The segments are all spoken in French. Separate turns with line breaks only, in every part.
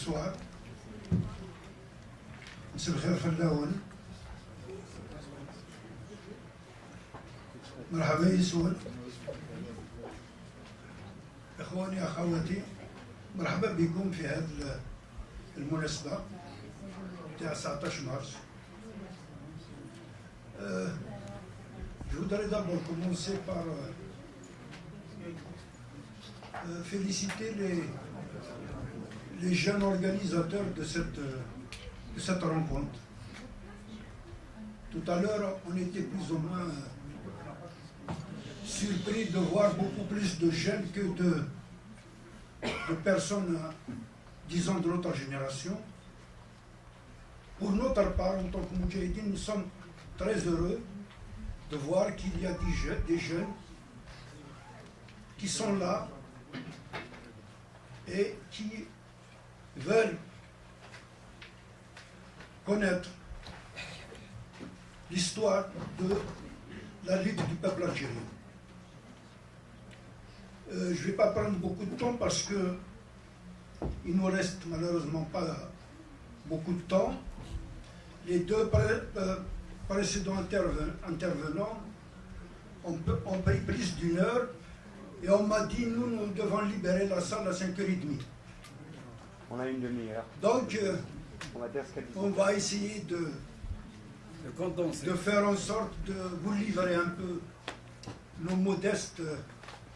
Bonsoir. مساء الخير فلاون. مرحبا يسون. إخواني أخواتي، مرحبا بكم في هذه المناسبة تاع 19 مارس. Je voudrais d'abord commencer par féliciter les jeunes organisateurs de cette rencontre. Tout à l'heure, on était plus ou moins surpris de voir beaucoup plus de jeunes que de personnes, disons, de notre génération. Pour notre part, en tant que Moudjahidine, nous sommes très heureux de voir qu'il y a des jeunes qui sont là et qui veulent connaître l'histoire de la lutte du peuple algérien. Je ne vais pas prendre beaucoup de temps parce que il ne nous reste malheureusement pas beaucoup de temps. Les deux précédents intervenants ont pris plus d'une heure et on m'a dit nous devons libérer la salle à 5h30.
On a une demi-heure.
Donc on va essayer de faire en sorte de vous livrer un peu nos modestes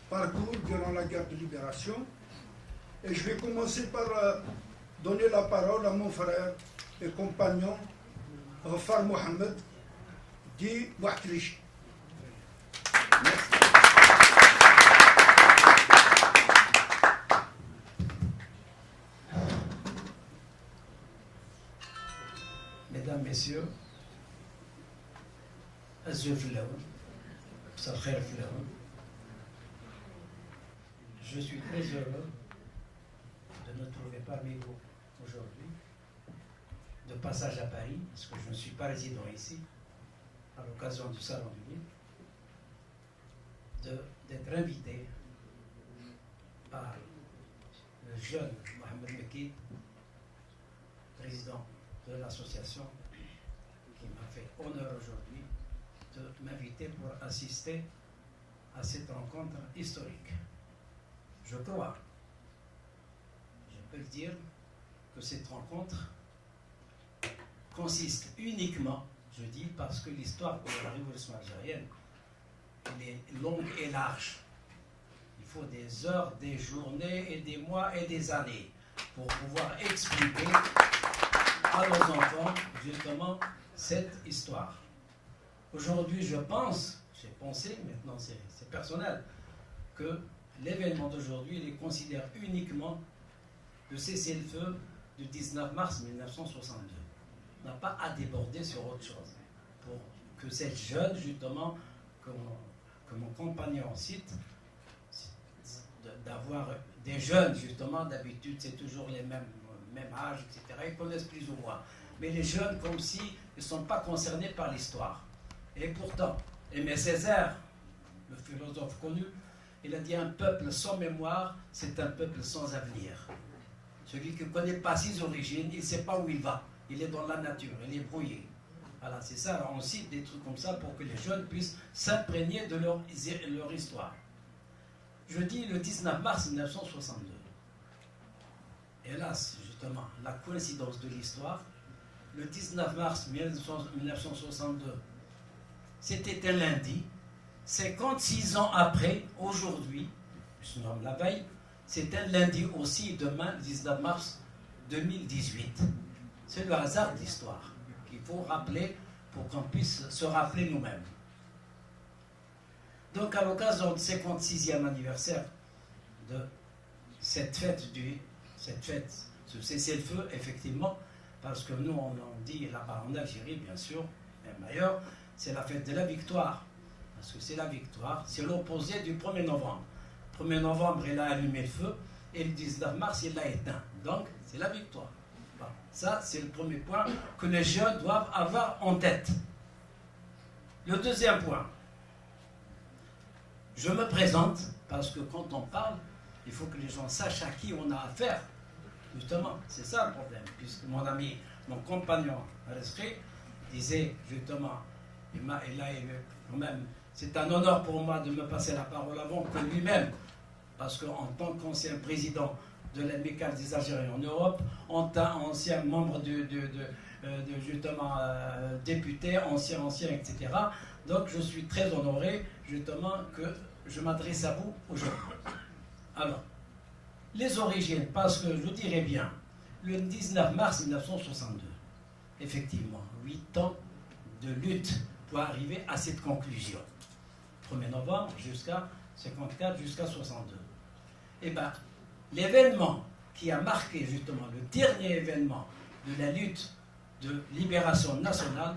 parcours durant la guerre de libération. Et je vais commencer par donner la parole à mon frère et compagnon Ghafar Mohamed dit Wahtlish.
Mesdames, Messieurs, je suis très heureux de me trouver parmi vous aujourd'hui, de passage à Paris, parce que je ne suis pas résident ici, à l'occasion du Salon du Livre, d'être invité par le jeune Mohamed Mekid, président de l'association, qui m'a fait honneur aujourd'hui de m'inviter pour assister à cette rencontre historique. Je crois, je peux le dire, que cette rencontre consiste uniquement, je dis parce que l'histoire de la révolution algérienne, elle est longue et large. Il faut des heures, des journées et des mois et des années pour pouvoir expliquer à nos enfants justement cette histoire. Aujourd'hui, j'ai pensé, maintenant c'est personnel, que l'événement d'aujourd'hui, il est considéré uniquement le cessez-le-feu du 19 mars 1962. On n'a pas à déborder sur autre chose. Pour que cette jeune, justement, que mon compagnon cite, d'avoir des jeunes, justement, d'habitude, c'est toujours les mêmes âge, etc. Ils connaissent plus ou moins. Mais les jeunes, comme si ils ne sont pas concernés par l'histoire. Et pourtant, Aimé Césaire, le philosophe connu, il a dit un peuple sans mémoire, c'est un peuple sans avenir. Celui qui ne connaît pas ses origines, il ne sait pas où il va. Il est dans la nature, il est brouillé. Voilà, c'est ça. Alors on cite des trucs comme ça pour que les jeunes puissent s'imprégner de leur histoire. Je dis le 19 mars 1962. Hélas, justement, la coïncidence de l'histoire, le 19 mars 1962, c'était un lundi. 56 ans après, aujourd'hui, je nomme la veille, c'est un lundi aussi, demain, 19 mars 2018. C'est le hasard de l'histoire qu'il faut rappeler pour qu'on puisse se rappeler nous-mêmes. Donc, à l'occasion du 56e anniversaire de cette fête, ce cessez-le-feu, effectivement, parce que nous, on dit là-bas en Algérie, bien sûr, même ailleurs, c'est la fête de la victoire. Parce que c'est la victoire, c'est l'opposé du 1er novembre. 1er novembre, il a allumé le feu, et le 19 mars, il l'a éteint. Donc, c'est la victoire. Bon, ça, c'est le premier point que les jeunes doivent avoir en tête. Le deuxième point, je me présente, parce que quand on parle, il faut que les gens sachent à qui on a affaire. Justement, c'est ça le problème, puisque mon ami, mon compagnon Rescrit disait justement, quand même, c'est un honneur pour moi de me passer la parole avant que lui-même, parce qu'en tant qu'ancien président de l'amicale des Algériens en Europe, ancien membre de justement député, ancien, etc. Donc je suis très honoré justement que je m'adresse à vous aujourd'hui. Alors, les origines, parce que je dirais bien, le 19 mars 1962, effectivement, 8 ans de lutte pour arriver à cette conclusion. 1er novembre jusqu'à 54, jusqu'à 62. Et bien, l'événement qui a marqué justement le dernier événement de la lutte de libération nationale,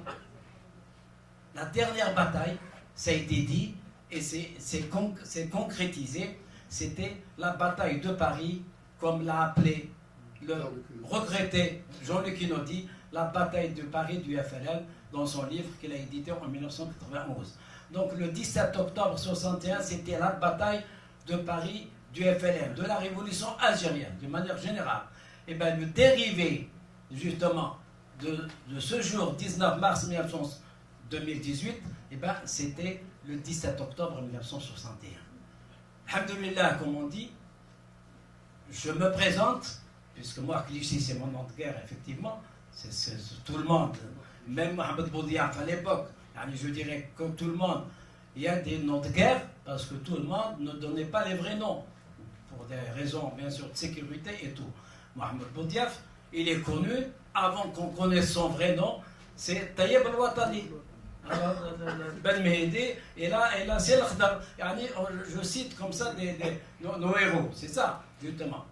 la dernière bataille, ça a été dit et c'est concrétisé, c'était la bataille de Paris, comme l'a appelé le regretté Jean-Luc Inaudi, la bataille de Paris du FLN, dans son livre qu'il a édité en 1991. Donc le 17 octobre 61, c'était la bataille de Paris du FLN, de la révolution algérienne, de manière générale. Et bien le dérivé, justement, de ce jour, 19 mars 2018, et ben, c'était le 17 octobre 1961. Alhamdulillah, comme on dit, je me présente, puisque moi, Clichy, c'est mon nom de guerre, effectivement, c'est tout le monde, même Mohamed Boudiaf à l'époque, je dirais comme tout le monde, il y a des noms de guerre, parce que tout le monde ne donnait pas les vrais noms, pour des raisons, bien sûr, de sécurité et tout. Mohamed Boudiaf, il est connu, avant qu'on connaisse son vrai nom, c'est Taïeb al-Watani. Ben Mehdi, et là c'est l'Akhdar. Je cite comme ça nos héros, c'est ça, justement.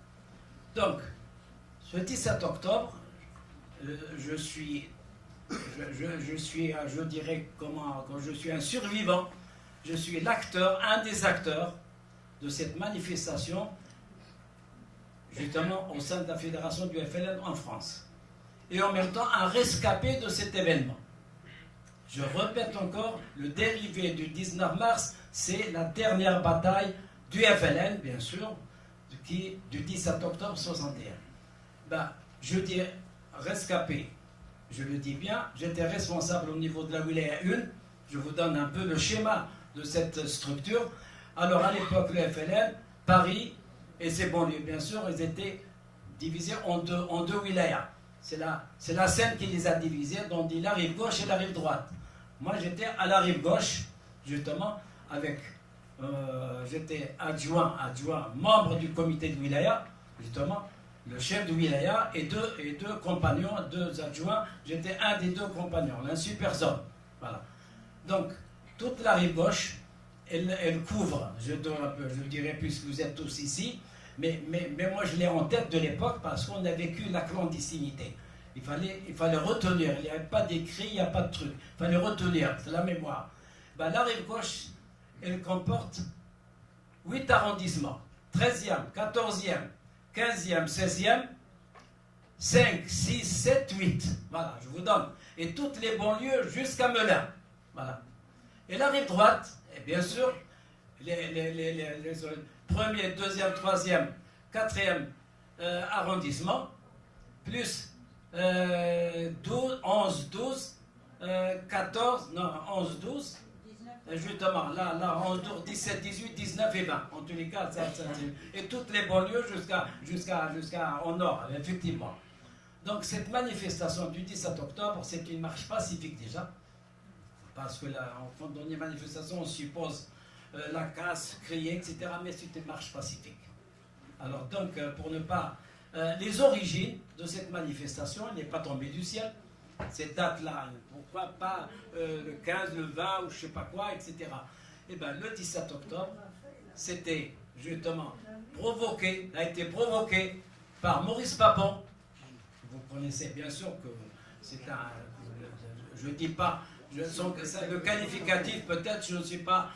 Donc, ce 17 octobre, je dirais comment, quand je suis un survivant, je suis l'acteur, un des acteurs de cette manifestation, justement au sein de la fédération du FLN en France. Et en même temps, un rescapé de cet événement. Je répète encore, le dérivé du 19 mars, c'est la dernière bataille du FLN, bien sûr, du 17 octobre 61. Ben, je dis rescapé, je le dis bien, j'étais responsable au niveau de la Wilaya 1, je vous donne un peu le schéma de cette structure. Alors à l'époque, le FLN, Paris et ses banlieues, bien sûr, ils étaient divisés en deux wilayas. C'est la Seine qui les a divisés, dont dit la rive gauche et la rive droite. Moi, j'étais à la rive gauche, justement, avec... j'étais adjoint, membre du comité de wilaya, justement, le chef de wilaya et deux compagnons, deux adjoints. J'étais un des deux compagnons, un super homme. Voilà. Donc, toute la rive gauche, elle couvre, je dirais, puisque vous êtes tous ici, mais moi, je l'ai en tête de l'époque parce qu'on a vécu la clandestinité. Il fallait retenir, il n'y avait pas d'écrit, il n'y a pas de truc. Il fallait retenir, c'est la mémoire. Ben, la rive gauche, elle comporte 8 arrondissements. 13e, 14e, 15e, 16e, 5, 6, 7, 8. Voilà, je vous donne. Et toutes les banlieues jusqu'à Melun. Voilà. Et la rive droite, et bien sûr, les premier, deuxième, troisième, quatrième arrondissement, plus 11, 12, 14, non, 11, 12, justement, là, 11, 12, 17, 18, 19 et 20, en tous les cas, et toutes les banlieues jusqu'à au nord, effectivement. Donc, cette manifestation du 17 octobre, c'est une marche pacifique déjà, parce que là, en fond, dans les manifestations, on suppose la casse, crier, etc., mais c'est une marche pacifique. Alors, donc, pour ne pas... les origines de cette manifestation, elle n'est pas tombée du ciel. Cette date-là, pourquoi pas le 15, le 20 ou je ne sais pas quoi, etc. Eh bien, le 17 octobre, c'était justement a été provoqué par Maurice Papon. Vous connaissez bien sûr que c'est un... Je ne dis pas... le qualificatif, peut-être, je ne sais pas...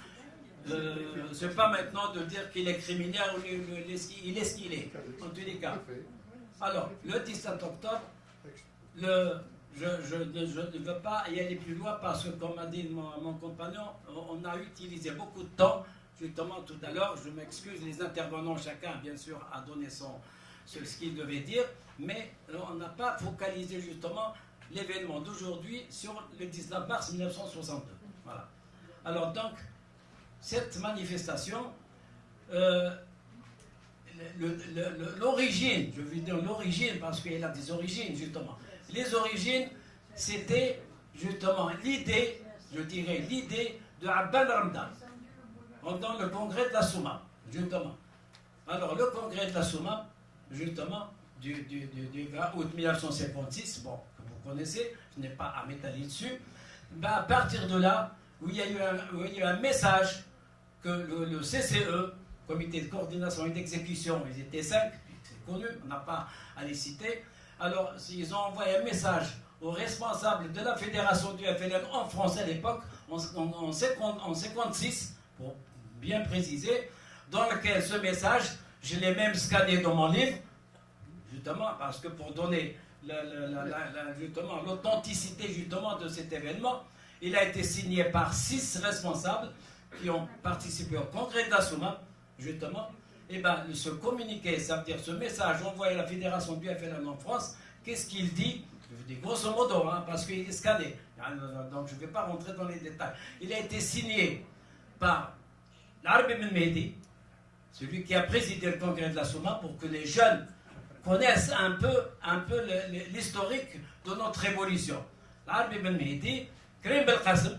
c'est pas maintenant de dire qu'il est criminel ou il est ce qu'il est, en tous les cas. Alors, le 17 octobre, je ne veux pas y aller plus loin parce que, comme a dit mon compagnon, on a utilisé beaucoup de temps, justement tout à l'heure, je m'excuse, les intervenants, chacun, bien sûr, a donné sur ce qu'il devait dire, mais on n'a pas focalisé justement l'événement d'aujourd'hui sur le 19 mars 1962. Voilà. Alors donc, cette manifestation, l'origine, je veux dire l'origine, parce qu'il a des origines justement. Les origines, c'était justement l'idée, je dirais l'idée de Abban Ramdan, pendant le congrès de la Souma, justement. Alors le congrès de la Souma, justement, du 20 août 1956, bon, que vous connaissez, je n'ai pas à m'étaler dessus, ben à partir de là, où il y a eu un message que le CCE, Comité de coordination et d'exécution, ils étaient 5, c'est connu, on n'a pas à les citer, alors ils ont envoyé un message aux responsables de la fédération du FLN en France à l'époque, en 56, pour bien préciser, dans lequel ce message, je l'ai même scanné dans mon livre, justement, parce que pour donner justement l'authenticité justement de cet événement, il a été signé par 6 responsables qui ont participé au congrès de la Souma, justement. Et bien, ce communiqué, ça veut dire ce message envoyé à la fédération du FLN en France, qu'est-ce qu'il dit? Je vous dis grosso modo, hein, parce qu'il est scanné, donc je ne vais pas rentrer dans les détails. Il a été signé par l'Arbi Ben Mehdi, celui qui a présidé le congrès de la Souma, pour que les jeunes connaissent un peu l'historique de notre révolution. L'Arbi Ben Mehdi, Karim Belkacem,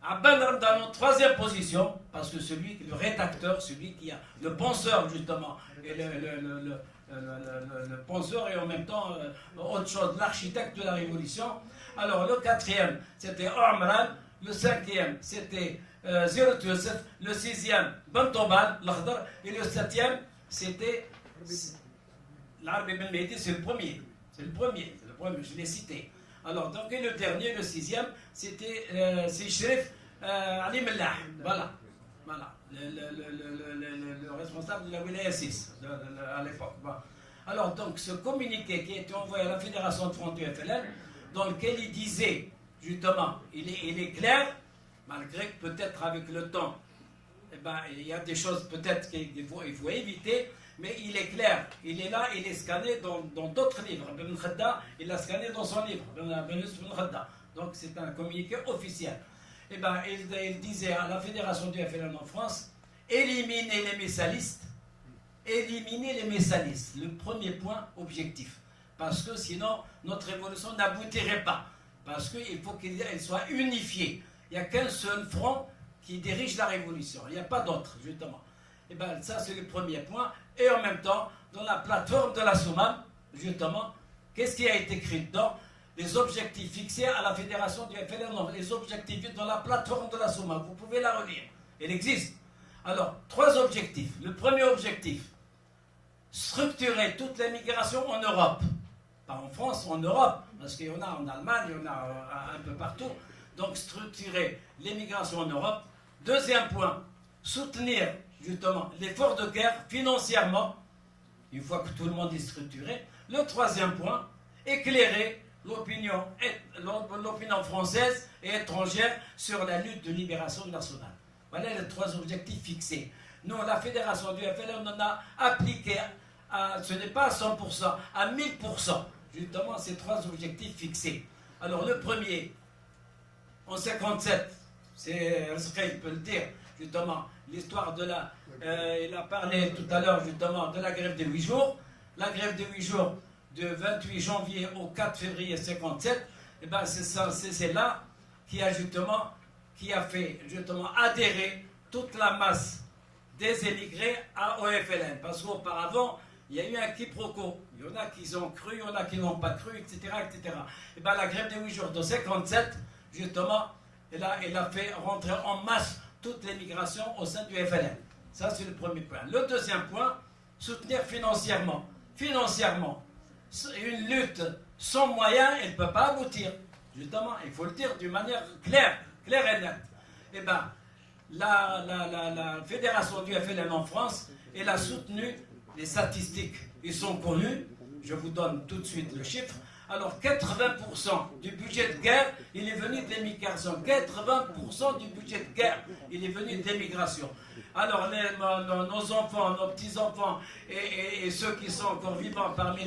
Abban Ramdan en 3e position, parce que le rédacteur, celui qui a le penseur justement, et le penseur et en même temps autre chose, l'architecte de la révolution. Alors le 4e c'était Omran, le 5e c'était Zirot Youssef, le 6e Bantobal, l'Akhdar, et le 7e c'était l'Arbi Ben Mehdi, c'est le premier, je l'ai cité. Alors donc et le dernier, le 6e, c'était Shrif Ali Mellah, voilà, le responsable de la wilaya 6 à l'époque. Bon. Alors donc ce communiqué qui a été envoyé à la Fédération de front du FLN, dans lequel il disait justement, il est clair, malgré que peut-être avec le temps, eh ben, il y a des choses peut-être qu'il faut éviter, mais il est clair, il est là, il est scanné dans d'autres livres. Ben Khadda, il l'a scanné dans son livre, Ben Khadda. Donc c'est un communiqué officiel. Eh ben, il disait à la Fédération du FLN en France, éliminez les messalistes, le premier point objectif. Parce que sinon, notre révolution n'aboutirait pas. Parce qu'il faut qu'elle soit unifiée. Il n'y a qu'un seul front qui dirige la révolution. Il n'y a pas d'autre, justement. Et bien, ça, c'est le premier point. Et en même temps, dans la plateforme de la Souma, justement, qu'est-ce qui a été écrit dedans? Les objectifs fixés à la fédération du FLN, les objectifs dans la plateforme de la Souma. Vous pouvez la relire. Elle existe. Alors, 3 objectifs. Le premier objectif, structurer toute l'immigration en Europe. Pas en France, en Europe, parce qu'il y en a en Allemagne, il y en a un peu partout. Donc, structurer l'immigration en Europe. Deuxième point, soutenir justement l'effort de guerre financièrement, une fois que tout le monde est structuré. Le troisième point, éclairer l'opinion française et étrangère sur la lutte de libération nationale. Voilà les 3 objectifs fixés. Nous, la fédération du FLN, on en a appliqué, ce n'est pas à 100%, à 1000%, justement ces 3 objectifs fixés. Alors le premier, en 57, c'est Rizqi peut le dire, justement, l'histoire de la... il a parlé tout à l'heure, justement, de la grève de 8 jours. La grève de 8 jours, de 28 janvier au 4 février 57, et ben c'est là qui a fait justement adhérer toute la masse des émigrés au FLN. Parce qu'auparavant, il y a eu un quiproquo. Il y en a qui ont cru, il y en a qui n'ont pas cru, etc. etc. Et ben la grève de 8 jours de 57, justement, elle a fait rentrer en masse toute l'émigration au sein du FLN. Ça, c'est le premier point. Le deuxième point, soutenir financièrement. Financièrement, une lutte sans moyens, elle ne peut pas aboutir. Justement, il faut le dire d'une manière claire et nette. Eh bien, la fédération du FLN en France, elle a soutenu, les statistiques, ils sont connus, je vous donne tout de suite le chiffre. Alors 80% du budget de guerre, il est venu de l'immigration. 80% du budget de guerre, il est venu de l'immigration. Alors nos enfants, nos petits-enfants et ceux qui sont encore vivants parmi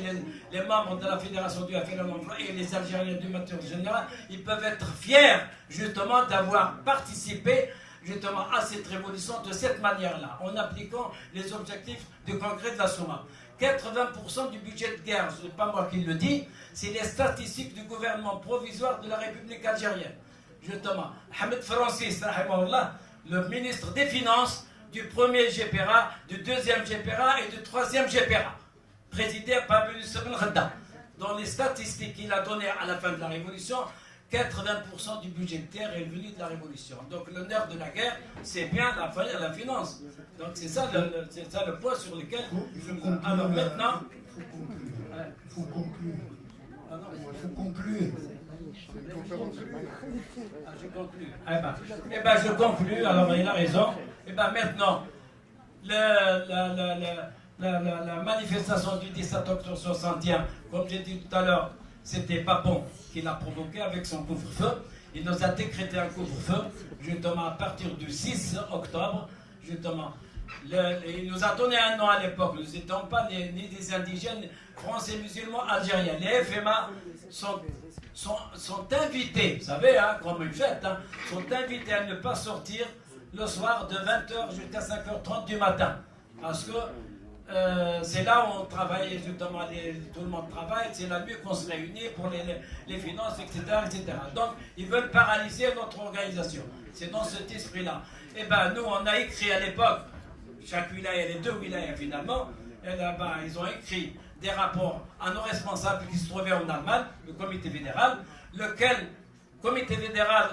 les membres de la Fédération du FLN et les Algériens du Matin général, ils peuvent être fiers justement d'avoir participé justement à cette révolution de cette manière-là, en appliquant les objectifs du congrès de la Souma. 80% du budget de guerre, ce n'est pas moi qui le dis, c'est les statistiques du gouvernement provisoire de la République algérienne. Justement, Hamed Francis, le ministre des Finances du premier GPRA, du deuxième GPRA et du troisième GPRA, présidé par Youssef Ben Khadda. Dans les statistiques qu'il a données à la fin de la Révolution, 80% du budget de terre est venu de la Révolution. Donc le nerf de la guerre, c'est bien la finance. Donc c'est ça le point sur lequel... Alors maintenant...
Il faut conclure. Il faut conclure.
Je conclue. Je conclue, alors il a raison. Maintenant, la manifestation du 17 octobre 61, comme j'ai dit tout à l'heure, c'était Papon qui l'a provoqué avec son couvre-feu. Il nous a décrété un couvre-feu, justement à partir du 6 octobre, justement. Il nous a donné un nom à l'époque. Nous n'étions pas ni des indigènes français musulmans algériens. Les FMA sont invités, vous savez, hein, comme une fête, hein, sont invités à ne pas sortir le soir de 20h jusqu'à 5h30 du matin. Parce que c'est là où on travaille, justement, tout le monde travaille, c'est la nuit qu'on se réunit pour les finances, etc., etc. Donc, ils veulent paralyser notre organisation. C'est dans cet esprit-là. Nous, on a écrit à l'époque, chaque wilaya, les deux wilayas finalement, ils ont écrit des rapports à nos responsables qui se trouvaient en Allemagne, le comité fédéral, lequel comité fédéral,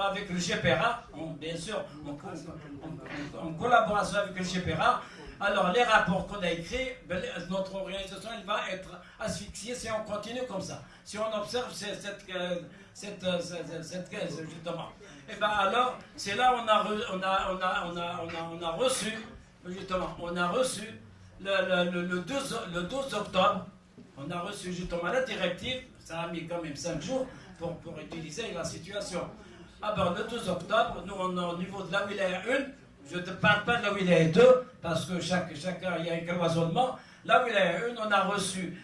avec le GPRA, bien sûr, en collaboration avec le GPRA. Alors, les rapports qu'on a écrits, notre organisation elle va être asphyxiée si on continue comme ça. Si on observe cette justement. Alors, c'est là où on a reçu, justement, le 12 octobre, on a reçu justement la directive, ça a mis quand même 5 jours pour utiliser la situation. Le 12 octobre, nous on est au niveau de la wilaya 1, je ne parle pas de la wilaya 2, parce que chacun, il y a un cloisonnement. La wilaya 1, on a reçu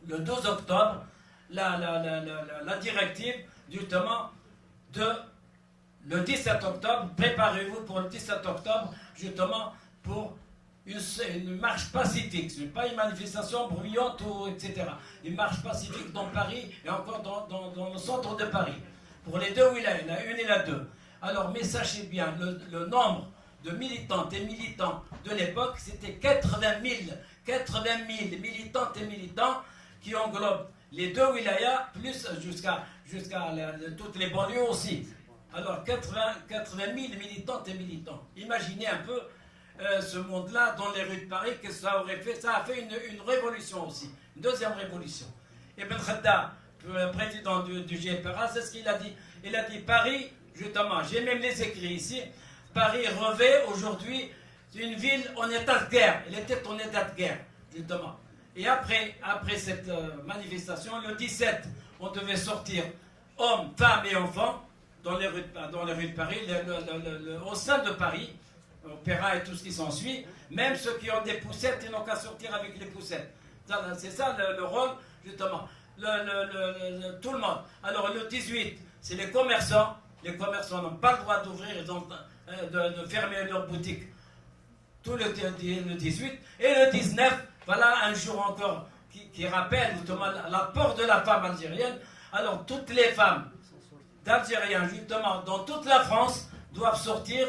le 12 octobre la directive justement le 17 octobre, préparez-vous pour le 17 octobre, justement pour une marche pacifique, ce n'est pas une manifestation bruyante, etc. Une marche pacifique dans Paris et encore dans le centre de Paris. Pour les deux wilayas, la 1 et la 2. Alors, mais sachez bien, le nombre de militantes et militants de l'époque, c'était 80 000 militantes et militants qui englobent les deux wilayas, plus jusqu'à toutes les banlieues aussi. Alors, 80 000 militantes et militants. Imaginez un peu ce monde-là dans les rues de Paris, que ça aurait fait. Ça a fait une révolution aussi, une deuxième révolution. Et Ben Khadda, le président du GPRA, c'est ce qu'il a dit. Il a dit Paris, justement, j'ai même les écrits ici, Paris revêt aujourd'hui une ville en état de guerre. Elle était en état de guerre, justement. Et après cette manifestation, le 17, on devait sortir hommes, femmes et enfants dans les rues de Paris, au sein de Paris, opéra et tout ce qui s'ensuit. Même ceux qui ont des poussettes, ils n'ont qu'à sortir avec les poussettes. C'est ça le rôle, justement. Tout le monde. Alors le 18, c'est les commerçants. Les commerçants n'ont pas le droit d'ouvrir, de fermer leurs boutiques. Tout le 18. Et le 19, voilà un jour encore qui rappelle justement l'apport de la femme algérienne. Alors toutes les femmes d'Algériens, justement, dans toute la France, doivent sortir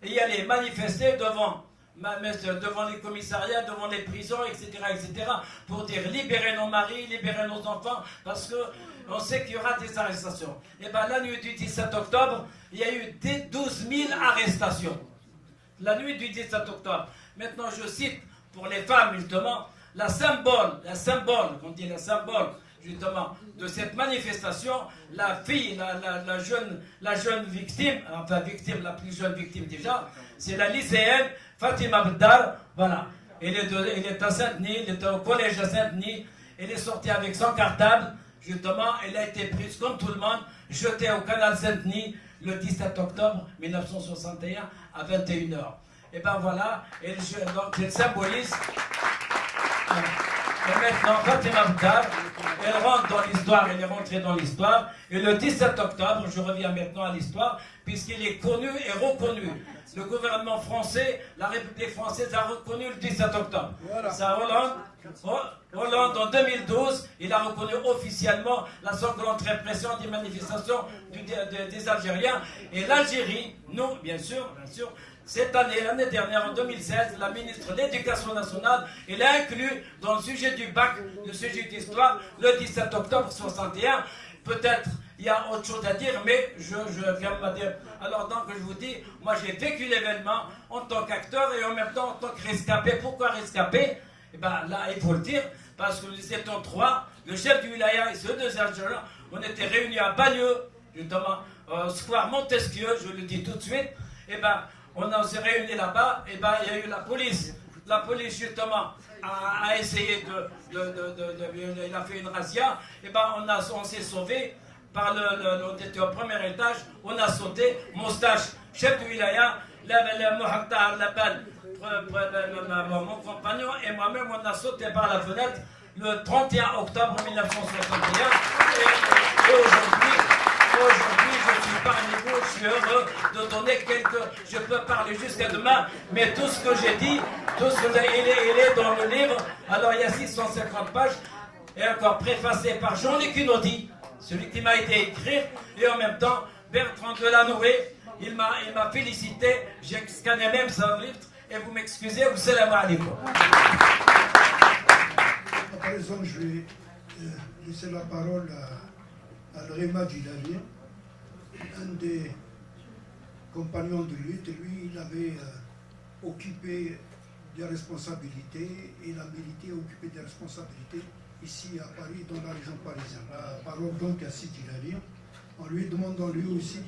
et y aller manifester devant les commissariats, devant les prisons, etc., pour dire libérer nos maris, libérer nos enfants, parce qu'on sait qu'il y aura des arrestations. Et bien la nuit du 17 octobre, il y a eu 12 000 arrestations. La nuit du 17 octobre. Maintenant, je cite pour les femmes, justement, la symbole, on dit la symbole, justement, de cette manifestation, la fille, la jeune victime, enfin victime, la plus jeune victime déjà, c'est la lycéenne Fatima Beddar, voilà. Elle est à Saint-Denis, elle est au collège à Saint-Denis, Elle est sortie avec son cartable. Justement, elle a été prise comme tout le monde, jetée au canal Saint-Denis le 17 octobre 1961 à 21h. Et ben voilà, donc elle symbolise. Et maintenant, Fatima Bkar, elle rentre dans l'histoire, elle est rentrée dans l'histoire. Et le 17 octobre, je reviens maintenant à l'histoire, puisqu'il est connu et reconnu. Le gouvernement français, la République française a reconnu le 17 octobre. Voilà. Ça, Hollande, en 2012, il a reconnu officiellement la sanglante répression des manifestations des Algériens. Et l'Algérie, nous, bien sûr, cette année, l'année dernière, en 2016, la ministre de l'Éducation nationale, elle a inclus dans le sujet du bac, le sujet d'histoire, le 17 octobre 61. Peut-être il y a autre chose à dire, mais je viens de me dire. Alors donc je vous dis, moi j'ai vécu l'événement en tant qu'acteur et en même temps en tant que rescapé. Pourquoi rescapé? Eh bien là, il faut le dire, parce que nous étions trois, le chef du wilaya et ceux deux Algériens, on était réunis à Bagneux, justement, au square Montesquieu, je le dis tout de suite. Eh bien, on s'est réunis là-bas, et ben il y a eu la police. La police, justement, a essayé il a fait une razzia. Et ben on s'est sauvé par on était au premier étage, on a sauté, Moustache, chef du wilaya, mon compagnon et moi-même, on a sauté par la fenêtre le 31 octobre 1961. Et aujourd'hui, je suis parmi vous, je suis heureux de donner je peux parler jusqu'à demain, mais tout ce que j'ai dit, il est dans le livre. Alors il y a 650 pages, et encore préfacé par Jean-Luc Unodi, celui qui m'a aidé à écrire, et en même temps, Bertrand Delanoë, il m'a félicité, j'ai scanné même son livre, et vous m'excusez, vous salam alaikum.
À présent, je vais laisser la parole à Al-Rema Djilali, un des compagnons de lutte. Lui, il avait occupé des responsabilités, et il a milité, occupé des responsabilités ici à Paris, dans la région parisienne. La parole donc à Sidi Djilali, en lui demandant lui aussi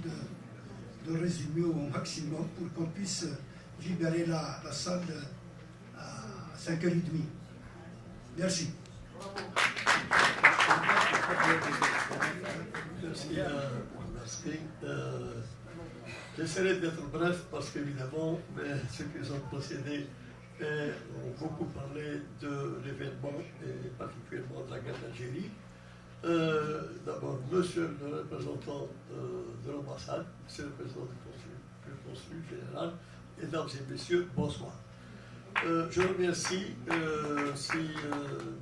de résumer au maximum pour qu'on puisse libérer la salle à 5h30. Merci.
Merci. J'essaierai d'être bref parce qu'évidemment, ceux qui ont procédé ont beaucoup parlé de l'événement et particulièrement de la guerre d'Algérie. D'abord, monsieur le représentant de l'ambassade, monsieur le président du consul général, mesdames et messieurs, bonsoir. Je remercie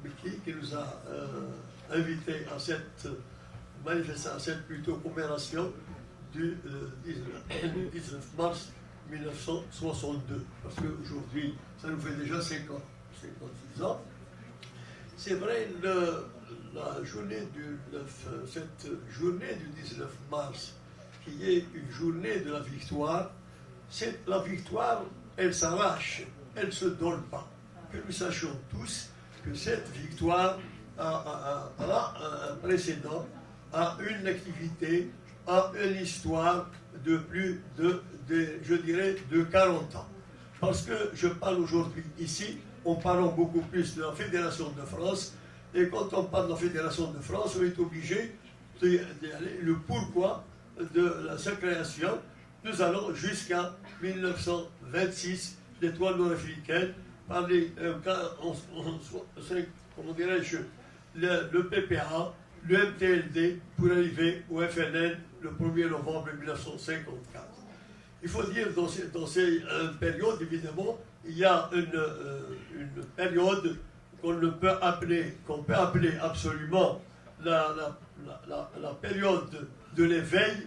Miki qui nous a invités à cette manifestation, à cette plutôt commémoration du 19 mars 1962. Parce qu'aujourd'hui, ça nous fait déjà 56 ans. C'est vrai, cette journée du 19 mars, qui est une journée de la victoire, la victoire, elle s'arrache, elle ne se donne pas. Que nous sachions tous que cette victoire a un précédent, a une activité, a une histoire de plus je dirais, de 40 ans. Parce que je parle aujourd'hui ici, on parle beaucoup plus de la Fédération de France, et quand on parle de la Fédération de France, on est obligé d'aller le pourquoi de sa création. Nous allons jusqu'à 1926, l'étoile nord-africaine, par comment dirais-je, le PPA, le MTLD, pour arriver au FNL le 1er novembre 1954. Il faut dire dans ces périodes, évidemment, il y a une période qu'on peut appeler absolument la période de l'éveil,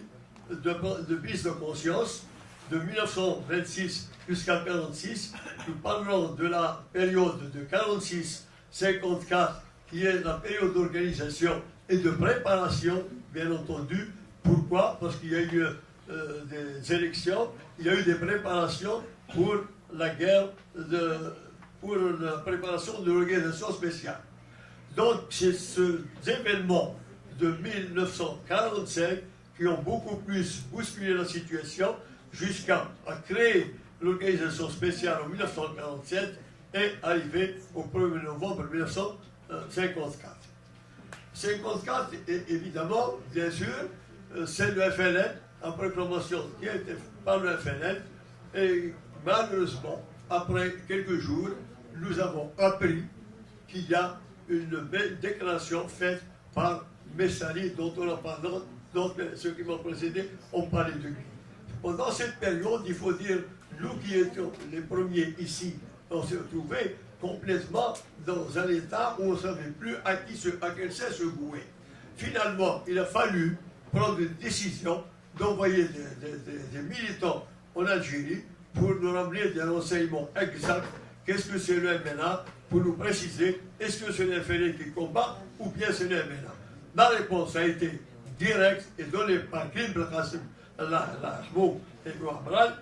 de prise de conscience, de 1926 jusqu'à 1946. Nous parlons de la période de 46-54, qui est la période d'organisation et de préparation, bien entendu. Pourquoi? Parce qu'il y a eu des élections, il y a eu des préparations pour la guerre, pour la préparation de l'organisation spéciale. Donc, c'est ces événements de 1945 qui ont beaucoup plus bousculé la situation jusqu'à créer l'organisation spéciale en 1947 et arriver au 1er novembre 54. 54, évidemment, bien sûr, c'est le FLN, en proclamation qui a été faite par le FLN, et malheureusement, après quelques jours, nous avons appris qu'il y a une belle déclaration faite par Messali, dont on a parlé, dont ceux qui m'ont précédé ont parlé de lui. Pendant cette période, il faut dire, nous qui étions les premiers ici, on s'est retrouvés complètement dans un état où on ne savait plus à quel sens se vouer. Finalement, il a fallu prendre une décision d'envoyer des militants en Algérie pour nous ramener des renseignements exacts. Qu'est-ce que c'est le MNA? Pour nous préciser, est-ce que c'est le FLN qui combat ou bien c'est le MNA? La réponse a été directe et donnée par Krim Belkacem, et Abral,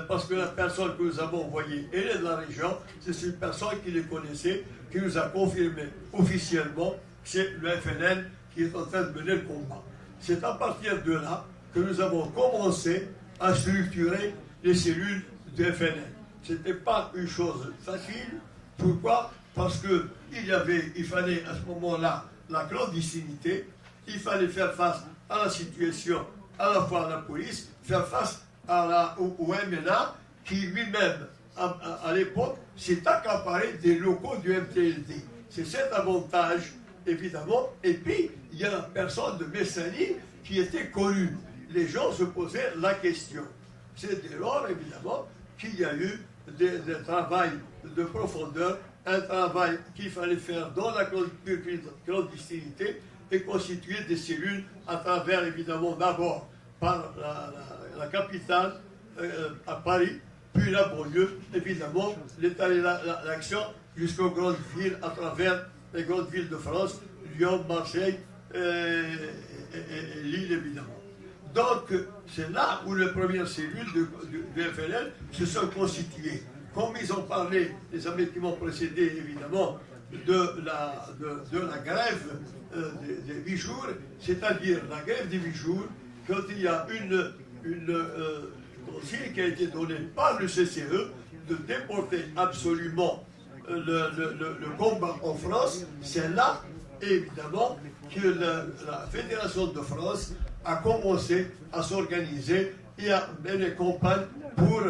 parce que la personne que nous avons envoyée, elle est de la région, c'est une personne qui les connaissait, qui nous a confirmé officiellement que c'est le FLN qui est en train de mener le combat. C'est à partir de là que nous avons commencé à structurer les cellules du FLN. Ce n'était pas une chose facile. Pourquoi? Parce qu'il fallait à ce moment-là la clandestinité, il fallait faire face à la situation, à la fois à la police, faire face au MNA, qui lui-même, à l'époque, s'est accaparé des locaux du MTLD. C'est cet avantage, évidemment. Et puis, il y a la personne de Messali qui était connue. Les gens se posaient la question. C'est dès lors, évidemment, qu'il y a eu des travail de profondeur, un travail qu'il fallait faire dans la clandestinité et constituer des cellules à travers, évidemment, d'abord par la capitale, à Paris, puis la banlieue, évidemment, l'étaler l'action jusqu'aux grandes villes, à travers les grandes villes de France, Lyon, Marseille et Lille, évidemment. Donc, c'est là où les premières cellules du FLN se sont constituées. Comme ils ont parlé, les amis qui m'ont précédé, évidemment, de la grève des 8 jours, c'est-à-dire la grève des 8 jours, quand il y a une consigne qui a été donnée par le CCE de déporter absolument le combat en France, c'est là, évidemment, que la Fédération de France a commencé à s'organiser et à mener campagne pour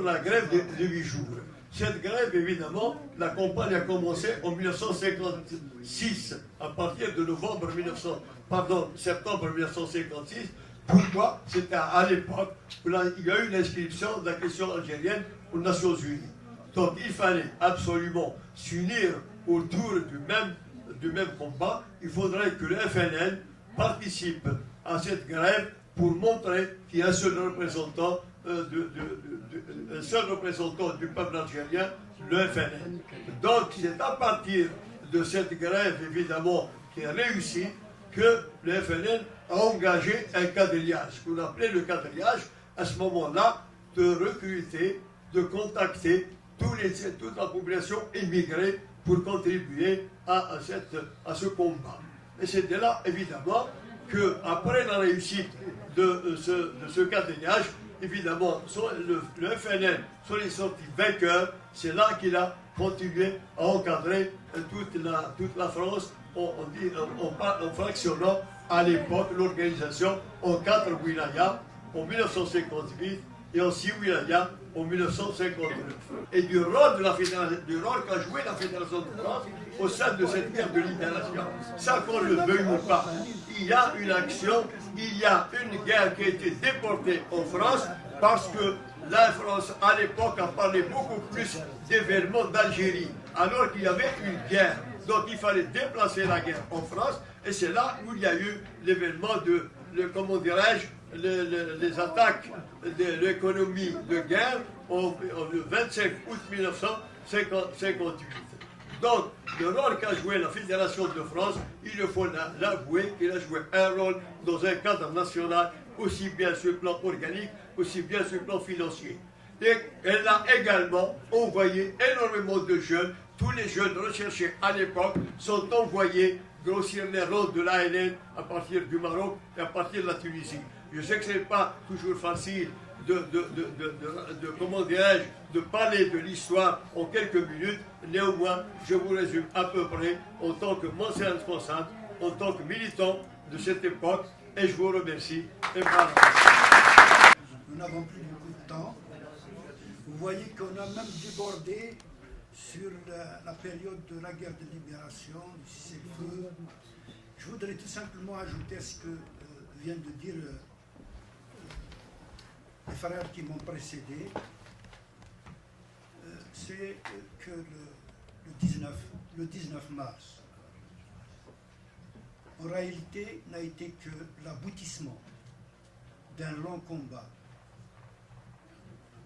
la grève de 8 jours. Cette grève, évidemment, la campagne a commencé en 1956, à partir de septembre 1956. Pourquoi? C'était à l'époque où il y a eu une inscription de la question algérienne aux Nations Unies. Donc il fallait absolument s'unir autour du même combat. Il faudrait que le FLN participe à cette grève pour montrer qu'il y a un seul représentant du peuple algérien, le FLN. Donc c'est à partir de cette grève, évidemment, qui a réussi, que le FLN a engagé un quadrillage, qu'on appelait le quadrillage, à ce moment-là, de recruter, de contacter toute la population immigrée pour contribuer à ce combat. Et c'était là, évidemment, qu'après la réussite de ce quadrillage, évidemment, le FLN sont les sortis vainqueurs. C'est là qu'il a continué à encadrer toute la France en fractionnant à l'époque l'organisation en 4 wilayas en 1958 et en 6 wilayas en 1959. Et du rôle qu'a joué la Fédération de France au sein de cette guerre de libération, ça qu'on le veuille ou pas, il y a une action, il y a une guerre qui a été déportée en France parce que la France à l'époque a parlé beaucoup plus d'événements d'Algérie, alors qu'il y avait une guerre. Donc il fallait déplacer la guerre en France, et c'est là où il y a eu l'événement comment dirais-je, les attaques de l'économie de guerre le 25 août 1958. Donc, le rôle qu'a joué la Fédération de France, il faut l'avouer qu'il a joué un rôle dans un cadre national, aussi bien sur le plan organique, aussi bien sur le plan financier. Et elle a également envoyé énormément de jeunes. Tous les jeunes recherchés à l'époque sont envoyés grossir les rangs de l'ALN à partir du Maroc et à partir de la Tunisie. Je sais que ce n'est pas toujours facile comment dirais-je, de parler de l'histoire en quelques minutes. Néanmoins, je vous résume à peu près en tant que ancien responsable, en tant que militant de cette époque, et je vous remercie. Et voilà.
Nous n'avons plus beaucoup de temps. Vous voyez qu'on a même débordé sur la période de la guerre de libération, du cessez-le-feu. Je voudrais tout simplement ajouter ce que viennent de dire les frères qui m'ont précédé. C'est que le 19 mars, en réalité, n'a été que l'aboutissement d'un long combat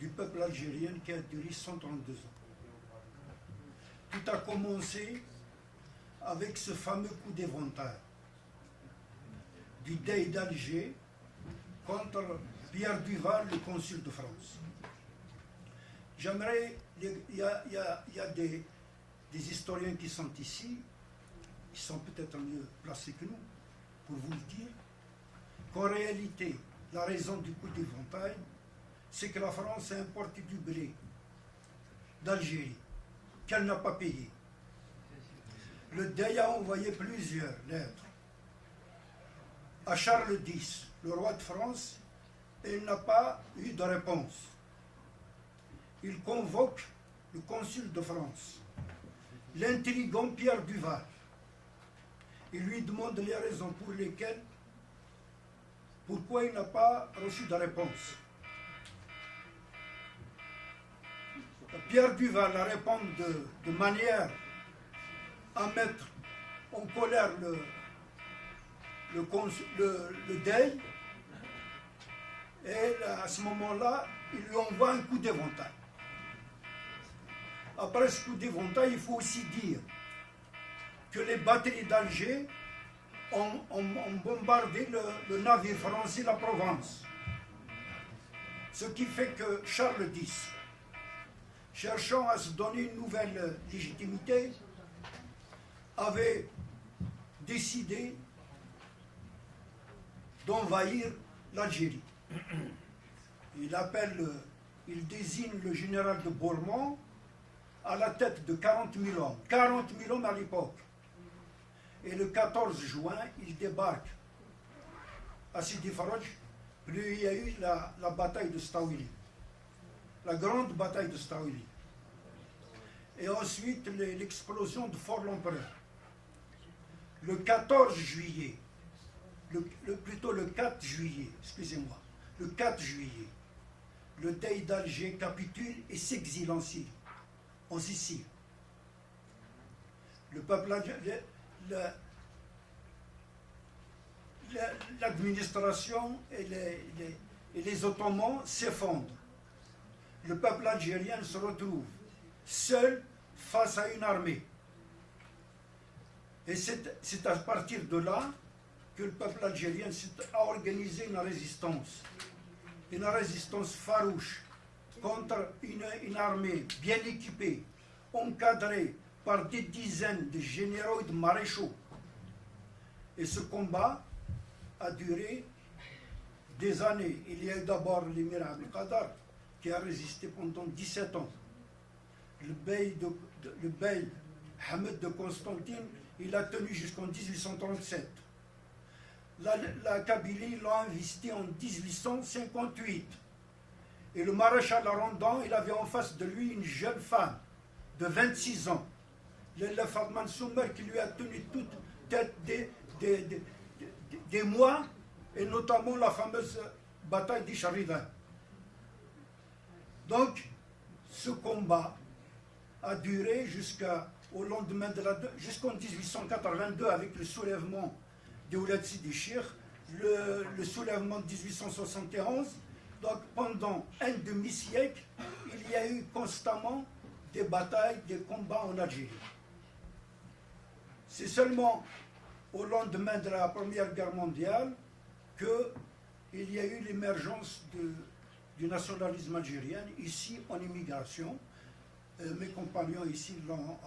du peuple algérien qui a duré 132 ans. Tout a commencé avec ce fameux coup d'éventail du Dey d'Alger contre Pierre Duval, le consul de France. J'aimerais, il y a des historiens qui sont ici, qui sont peut-être mieux placés que nous, pour vous le dire, qu'en réalité, la raison du coup d'éventail, c'est que la France a importé du blé d'Algérie, qu'elle n'a pas payé. Le Dey a envoyé plusieurs lettres à Charles X, le roi de France, et il n'a pas eu de réponse. Il convoque le consul de France, l'intrigant Pierre Duval. Il lui demande les raisons pour lesquelles, pourquoi il n'a pas reçu de réponse. Pierre Duval a répondu de manière à mettre en colère le Dey, et à ce moment-là, il lui envoie un coup d'éventail. Après ce coup d'éventail, il faut aussi dire que les batteries d'Alger ont bombardé le navire français, la Provence. Ce qui fait que Charles X, cherchant à se donner une nouvelle légitimité, avait décidé d'envahir l'Algérie. Il désigne le général de Bourmont à la tête de 40 000 hommes. 40 000 hommes à l'époque. Et le 14 juin, il débarque à Sidi Faraj. Puis il y a eu la bataille de Staouili. La grande bataille de Staouili. Et ensuite, l'explosion de Fort-l'Empereur. Le 14 juillet, plutôt le 4 juillet, excusez-moi, le 4 juillet, le Dey d'Alger capitule et s'exile en Sicile. Le peuple algérien, l'administration et les Ottomans s'effondrent. Le peuple algérien se retrouve seul face à une armée. Et c'est à partir de là que le peuple algérien a organisé une résistance farouche contre une armée bien équipée, encadrée par des dizaines de généraux et de maréchaux. Et ce combat a duré des années. Il y a eu d'abord l'émir Abdelkader qui a résisté pendant 17 ans. Le bey Hamed de Constantine, il a tenu jusqu'en 1837. La Kabylie l'a investi en 1858. Et le maréchal Arrondan, il avait en face de lui une jeune femme de 26 ans. Le Fatman Soumer qui lui a tenu toute tête des mois, et notamment la fameuse bataille d'Icharidan. Donc, ce combat a duré jusqu'au lendemain jusqu'en 1882 avec le soulèvement de Ouled Sidi Cheikh, le soulèvement de 1871. Donc pendant un demi-siècle, il y a eu constamment des batailles, des combats en Algérie. C'est seulement au lendemain de la Première Guerre mondiale qu'il y a eu l'émergence du nationalisme algérien, ici en immigration. Mes compagnons ici l'ont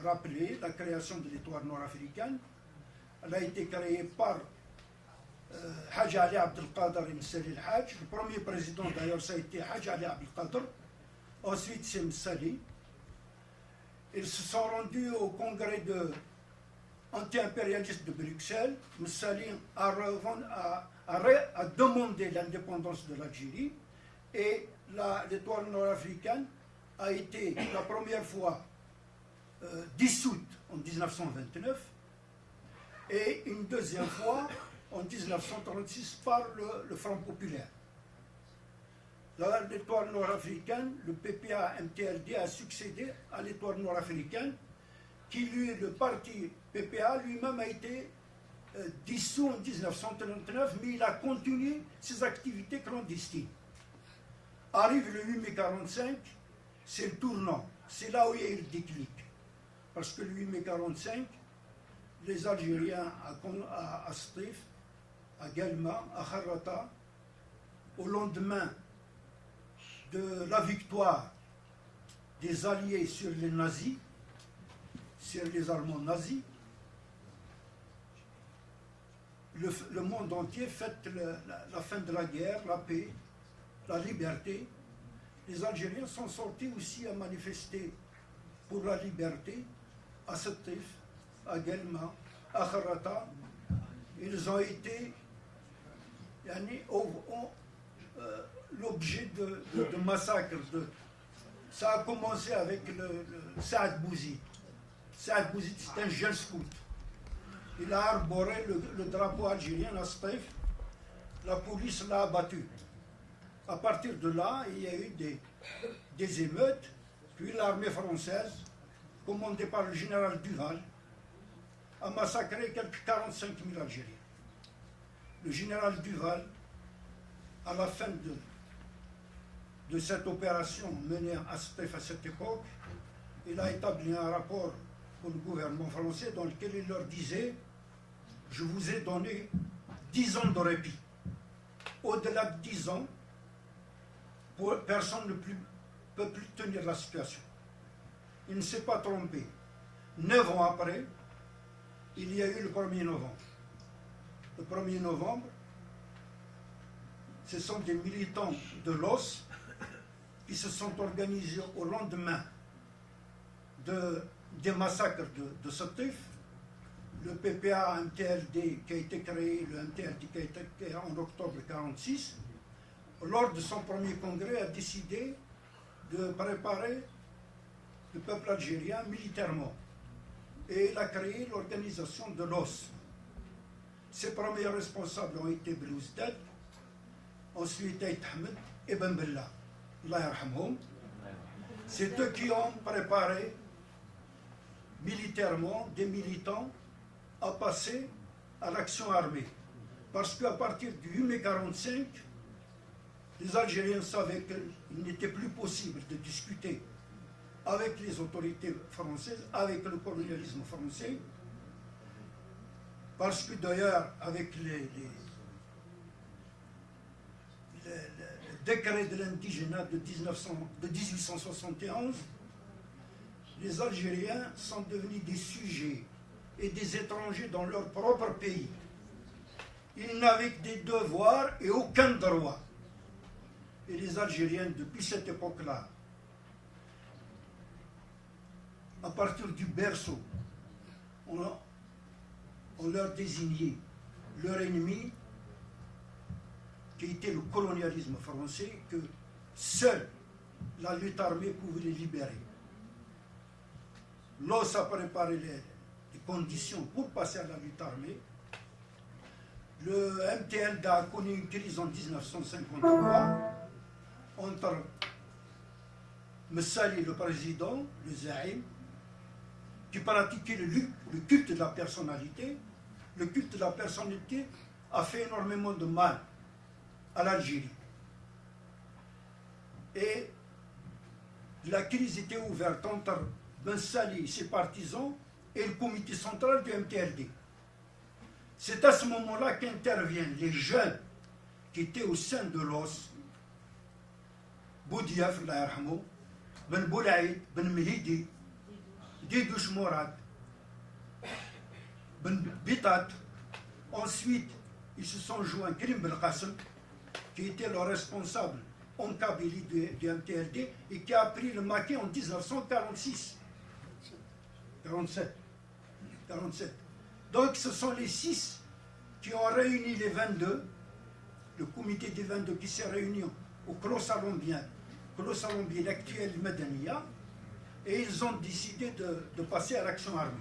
rappelé, la création de l'Étoile nord-africaine. Elle a été créée par Haj Ali Abdelkader et Msali El-Haj. Le premier président d'ailleurs ça a été Haj Ali Abdelkader. Ensuite c'est Msali. Ils se sont rendus au congrès anti-impérialiste de Bruxelles. Msali a demandé l'indépendance de l'Algérie et l'étoile nord-africaine a été la première fois dissoute en 1929 et une deuxième fois en 1936 par le Front populaire. L'étoile nord-africaine, le PPA-MTLD a succédé à l'étoile nord-africaine qui, lui, le parti PPA lui-même a été dissous en 1939, mais il a continué ses activités clandestines. Arrive le 8 mai 1945, c'est le tournant, c'est là où il y a eu le déclic. Parce que le 8 mai 1945, les Algériens à Stif, à Guelma, à Kharrata, au lendemain de la victoire des Alliés sur les nazis, sur les Allemands nazis, le monde entier fête la fin de la guerre, la paix, la liberté. Les Algériens sont sortis aussi à manifester pour la liberté à Sétif, à Guelma, à Kharrata. Ils ont été l'objet de massacres. Ça a commencé avec le Saad Bouzid. Saad Bouzid, c'est un jeune scout. Il a arboré le drapeau algérien à Stif. La police l'a abattu. À partir de là, il y a eu des émeutes. Puis l'armée française, commandée par le général Duval, a massacré quelques 45 000 Algériens. Le général Duval, à la fin de cette opération menée à Stif à cette époque, il a établi un rapport pour le gouvernement français dans lequel il leur disait « Je vous ai donné 10 ans de répit. Au-delà de 10 ans, personne ne peut plus tenir la situation. » Il ne s'est pas trompé. 9 ans après, il y a eu le 1er novembre. Le 1er novembre, ce sont des militants de l'OS qui se sont organisés au lendemain des massacres de Sétif. Le PPA-MTLD qui a été créé, le MTLD qui a été créé en octobre 1946, lors de son premier congrès, a décidé de préparer le peuple algérien militairement. Et il a créé l'organisation de l'OS. Ses premiers responsables ont été Belouzdad, ensuite Aït Ahmed et Ben Bella. Allah yarhamhum. C'est eux qui ont préparé militairement des militants à passer à l'action armée. Parce qu'à partir du 8 mai 1945, les Algériens savaient qu'il n'était plus possible de discuter avec les autorités françaises, avec le colonialisme français, parce que d'ailleurs, avec le décret de l'indigénat de 1871, les Algériens sont devenus des sujets et des étrangers dans leur propre pays. Ils n'avaient que des devoirs et aucun droit. Et les Algériens, depuis cette époque-là, à partir du berceau, on leur désignait leur ennemi, qui était le colonialisme français, que seule la lutte armée pouvait les libérer. L'OS a préparé les conditions pour passer à la lutte armée. Le MTLD a connu une crise en 1953 entre Messali, le président, le Zahim, qui pratiquait le culte de la personnalité. Le culte de la personnalité a fait énormément de mal à l'Algérie. Et la crise était ouverte entre Ben Sali et ses partisans et le comité central du MTLD. C'est à ce moment-là qu'interviennent les jeunes qui étaient au sein de l'OS, Boudiaf, Ben Boulaïd, Ben Mehidi, Didouche Mourad, Ben Bitat. Ensuite, ils se sont joints Karim Belkacem, qui était le responsable en Kabylie du MTLD et qui a pris le maquis en 1946. 47. Donc ce sont les 6 qui ont réuni les 22, le comité des 22 qui s'est réuni au Clos Salombien actuel Medania, et ils ont décidé de passer à l'action armée.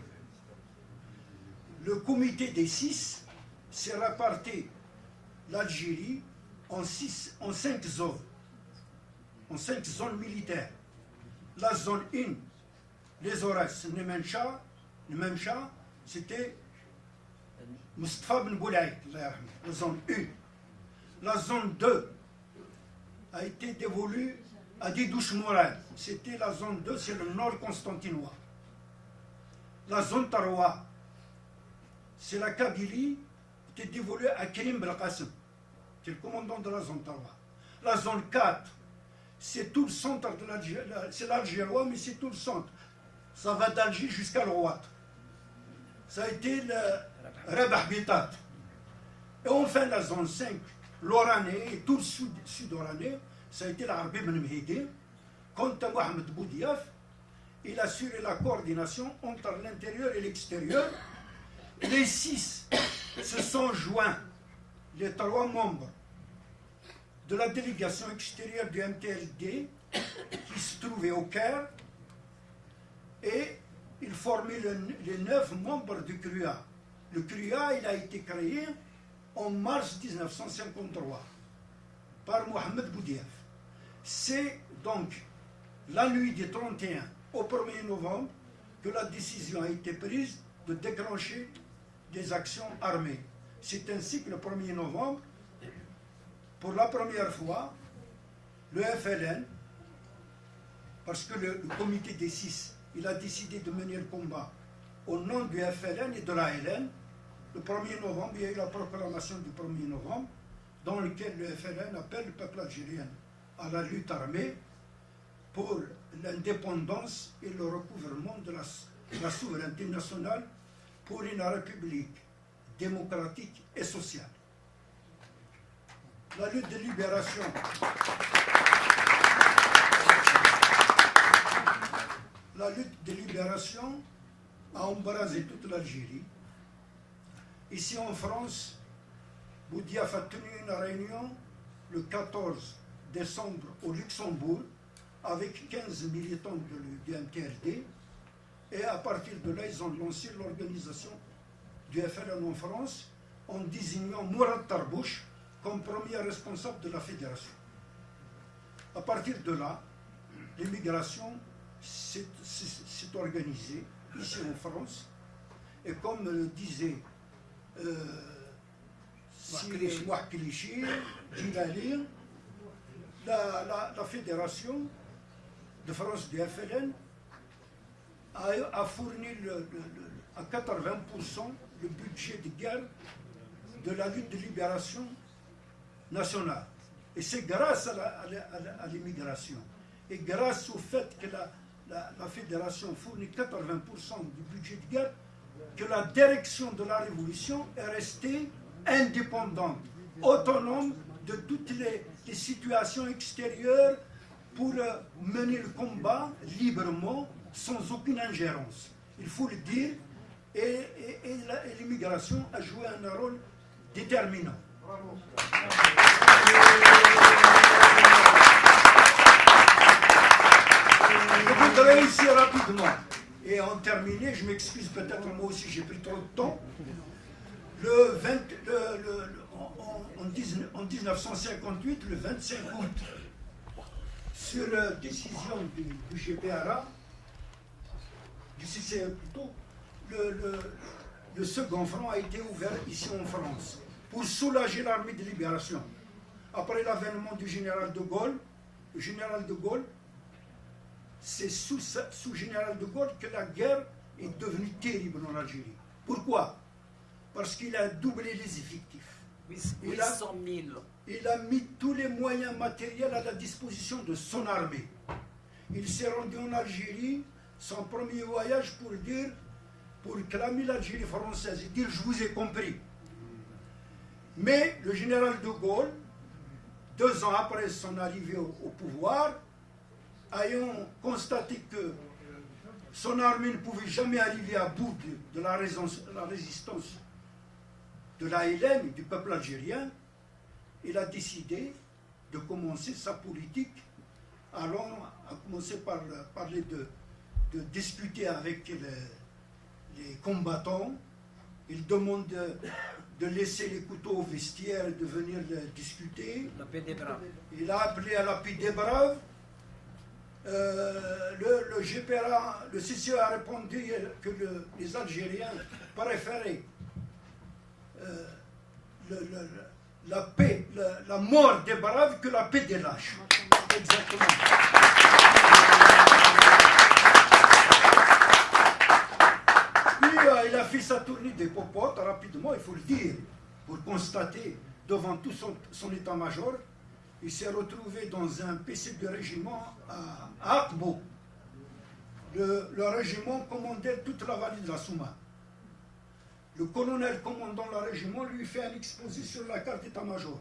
Le comité des 6 s'est réparti l'Algérie en 5 zones, militaires. La zone 1, les Aurès, Nememcha, c'était Mustafa Ben Boulaïd, la zone 1. La zone 2 a été dévolue à Didouche Mourad. C'était la zone 2, c'est le nord constantinois. La zone 3, c'est la Kabylie, était dévolue à Karim Belkacem, qui est le commandant de la zone 3. La zone 4, c'est tout le centre de l'Algérie, c'est l'Algérois, mais c'est tout le centre. Ça va d'Alger jusqu'à l'Ouad. Ça a été le Rabah Bitat. Et enfin, la zone 5, l'Oranais et tout le sud-Oranais, ça a été l'Arbi Ben Mehidi. Quant à Mohamed Boudiaf, il a assuré la coordination entre l'intérieur et l'extérieur. Les 6 se sont joints, les 3 membres de la délégation extérieure du MTLD qui se trouvait au Caire, et ils formaient les 9 membres du CRUA. Le CRUA, il a été créé en mars 1953 par Mohamed Boudiaf. C'est donc la nuit du 31 au 1er novembre que la décision a été prise de déclencher des actions armées. C'est ainsi que le 1er novembre, pour la première fois, le FLN, parce que le comité des 6, il a décidé de mener le combat au nom du FLN et de l'ALN. Le 1er novembre, il y a eu la proclamation du 1er novembre, dans laquelle le FLN appelle le peuple algérien à la lutte armée pour l'indépendance et le recouvrement de la souveraineté nationale pour une république démocratique et sociale. La lutte de libération. La lutte de libération a embrasé toute l'Algérie. Ici en France, Boudiaf a tenu une réunion le 14 décembre au Luxembourg avec 15 militants du MTLD, et à partir de là, ils ont lancé l'organisation du FLN en France en désignant Mourad Tarbouch comme premier responsable de la fédération. À partir de là, l'immigration s'est organisée ici en France, et comme le disait Mouakilichi, Djilali, la fédération de France du FLN a fourni à 80% le budget de guerre de la lutte de libération nationale. Et c'est grâce à l'immigration et grâce au fait que la fédération fournit 80% du budget de guerre que la direction de la révolution est restée indépendante, autonome de toutes les situations extérieures pour mener le combat librement, sans aucune ingérence. Il faut le dire, et l'immigration a joué un rôle déterminant. Bravo. Je voudrais ici rapidement, et en terminer, je m'excuse peut-être, moi aussi j'ai pris trop de temps, en 1958, le 25 août, sur décision du GPRA, du CCE plutôt, le second front a été ouvert ici en France pour soulager l'armée de libération. Après l'avènement du général de Gaulle, le général de Gaulle, c'est sous général de Gaulle que la guerre est devenue terrible en Algérie. Pourquoi? Parce qu'il a doublé les effectifs.
800 000.
Il a mis tous les moyens matériels à la disposition de son armée. Il s'est rendu en Algérie, son premier voyage, pour clamer l'Algérie française et dire « je vous ai compris ». Mais le général de Gaulle, 2 ans après son arrivée au pouvoir, ayant constaté que son armée ne pouvait jamais arriver à bout de la résistance de l'ALN, du peuple algérien, il a décidé de commencer sa politique, allant à commencer par parler de discuter avec les combattants. Il demande de laisser les couteaux au vestiaire et de venir discuter.
La paix des braves.
Il a appelé à la paix des braves. Le GPRA, le CCE a répondu que les Algériens préféraient la paix, la mort des braves que la paix des lâches. Exactement. Puis il a fait sa tournée des popotes rapidement, il faut le dire, pour constater devant tout son état-major. Il s'est retrouvé dans un PC de régiment à Akbo. Le régiment commandait toute la vallée de la Souma. Le colonel commandant le régiment lui fait un exposé sur la carte d'état-major.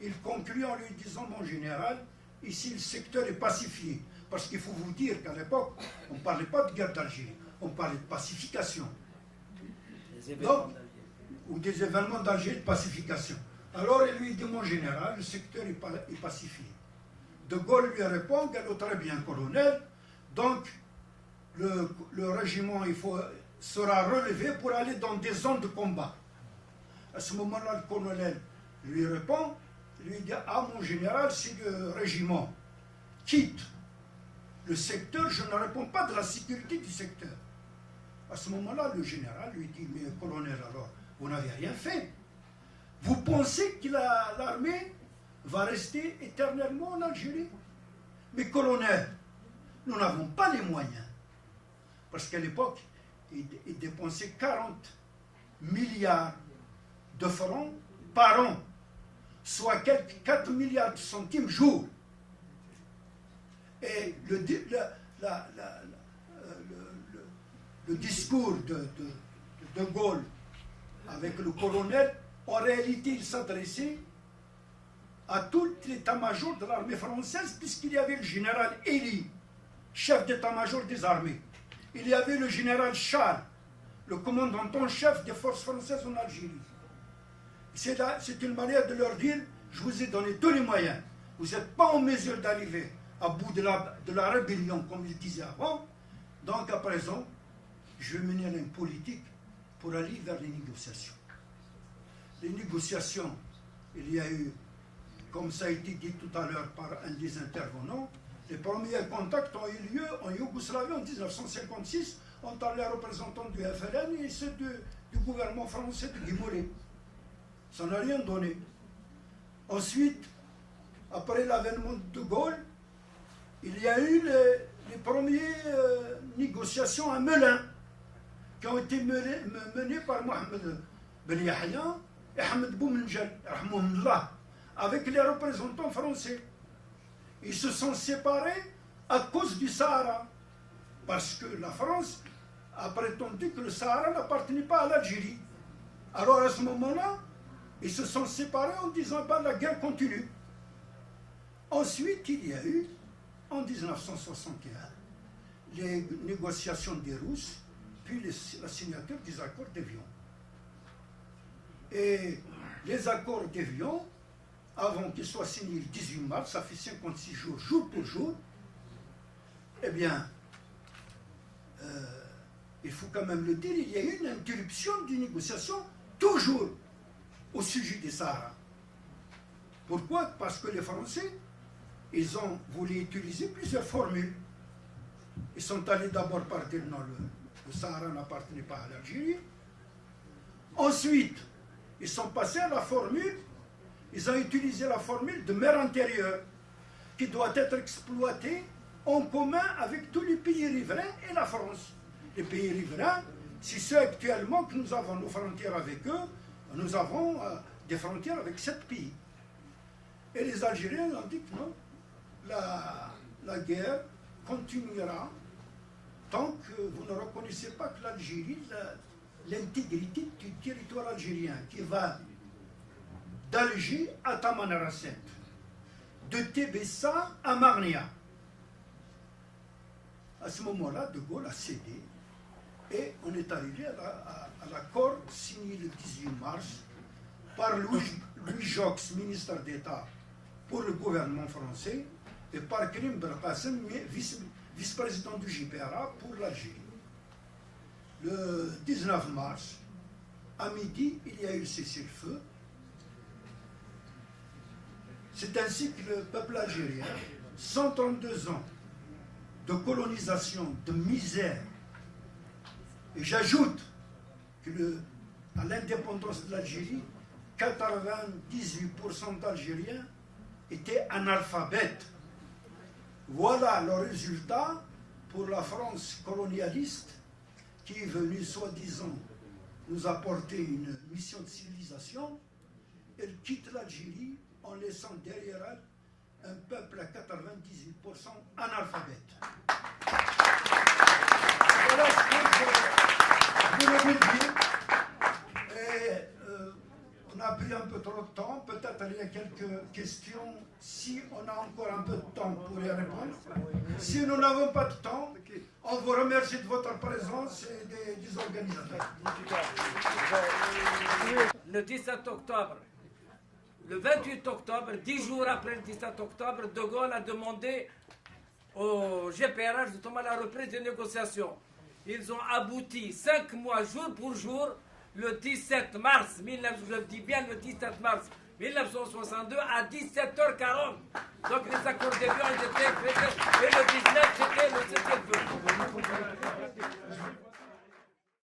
Il conclut en lui disant: mon général, ici le secteur est pacifié. Parce qu'il faut vous dire qu'à l'époque, on ne parlait pas de guerre d'Algérie, on parlait de pacification. Ou des événements d'Algérie de pacification. Alors il lui dit: mon général, le secteur est pacifié. De Gaulle lui répond: galop très bien, colonel. Donc le régiment sera relevé pour aller dans des zones de combat. À ce moment-là, le colonel lui répond, lui dit: ah mon général, si le régiment quitte le secteur, je ne réponds pas de la sécurité du secteur. À ce moment-là, le général lui dit: mais colonel, alors, vous n'avez rien fait. Vous pensez que l'armée va rester éternellement en Algérie? Mais colonel, nous n'avons pas les moyens. Parce qu'à l'époque, ils dépensaient 40 milliards de francs par an, soit quelques 4 milliards de centimes jour. Et le discours de Gaulle avec le colonel, en réalité, il s'adressait à tout l'état-major de l'armée française, puisqu'il y avait le général Elie, chef d'état-major des armées. Il y avait le général Charles, le commandant en chef des forces françaises en Algérie. C'est une manière de leur dire: je vous ai donné tous les moyens. Vous n'êtes pas en mesure d'arriver à bout de la rébellion, comme il disait avant. Donc à présent, je vais mener une politique pour aller vers les négociations. Les négociations, il y a eu, comme ça a été dit tout à l'heure par un des intervenants, les premiers contacts ont eu lieu en Yougoslavie en 1956 entre les représentants du FLN et ceux du gouvernement français de Guy Mollet. Ça n'a rien donné. Ensuite, après l'avènement de Gaulle, il y a eu les premières négociations à Melun, qui ont été menées par Mohamed Ben Yahya et Ahmed Boumenjel, avec les représentants français. Ils se sont séparés à cause du Sahara, parce que la France a prétendu que le Sahara n'appartenait pas à l'Algérie. Alors à ce moment-là, ils se sont séparés en disant: bah, la guerre continue. Ensuite, il y a eu, en 1961, les négociations des Russes, puis la signature des accords d'Évian. Et les accords d'Évian, avant qu'ils soient signés le 18 mars, ça fait 56 jours, jour pour jour, eh bien, il faut quand même le dire, il y a eu une interruption des négociations, toujours au sujet des Sahara. Pourquoi? Parce que les Français, ils ont voulu utiliser plusieurs formules. Ils sont allés d'abord par dire: non, le Sahara n'appartenait pas à l'Algérie. Ensuite, ils sont passés à la formule, ils ont utilisé la formule de mer intérieure, qui doit être exploitée en commun avec tous les pays riverains et la France. Les pays riverains, c'est ceux actuellement que nous avons nos frontières avec eux. Nous avons des frontières avec 7 pays. Et les Algériens ont dit que non, la guerre continuera tant que vous ne reconnaissez pas que l'Algérie, l'intégrité du territoire algérien qui va d'Alger à Tamanrasset, de Tébessa à Marnia. À ce moment-là, De Gaulle a cédé et on est arrivé à l'accord signé le 18 mars par Louis Jox, ministre d'État pour le gouvernement français, et par Karim Belkacem, vice-président du JPRA pour l'Algérie. Le 19 mars, à midi, il y a eu le cessez-le-feu. C'est ainsi que le peuple algérien, 132 ans de colonisation, de misère, et j'ajoute que à l'indépendance de l'Algérie, 98% d'Algériens étaient analphabètes. Voilà le résultat pour la France colonialiste qui est venue soi-disant nous apporter une mission de civilisation. Elle quitte l'Algérie en laissant derrière elle un peuple à 98% analphabète. Voilà ce que je voulais dire. Et, on a pris un peu trop de temps. Peut-être il y a quelques questions, si on a encore un peu de temps pour y répondre. Si nous n'avons pas de temps, on vous remercie de votre présence et des organisateurs.
Le 17 octobre, le 28 octobre, 10 jours après le 17 octobre, De Gaulle a demandé au GPRH justement la reprise des négociations. Ils ont abouti 5 mois jour pour jour, le 17 mars, je dis bien le 17 mars 1962 à 17h40. Donc les accords de Lyon étaient faits et le 19 c'était le cessez-le-feu.